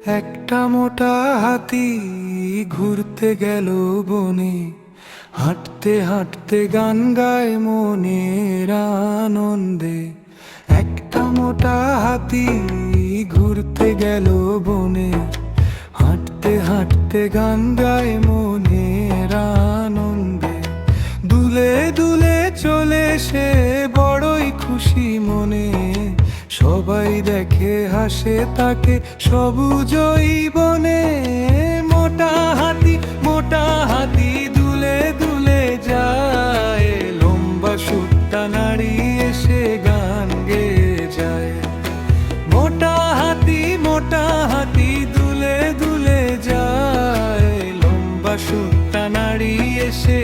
একটা মোটা হাতি ঘুরতে গেল বনে, হাঁটতে হাঁটতে গান গায় মনের আনন্দে। একটা মোটা হাতি ঘুরতে গেল বনে, হাঁটতে হাঁটতে গান গায় মনের আনন্দে। দুলে দুলে চলে সে বড়ই খুশি মনে, সবাই দেখে হাসে তাকে সবুজই বনে। মোটা হাতি দুলে দুলে যায়, লম্বা সুটটা নাড়ি এসে গান গেয়ে যায়। মোটা হাতি দুলে দুলে যায়, লম্বা সুটটা নাড়ি এসে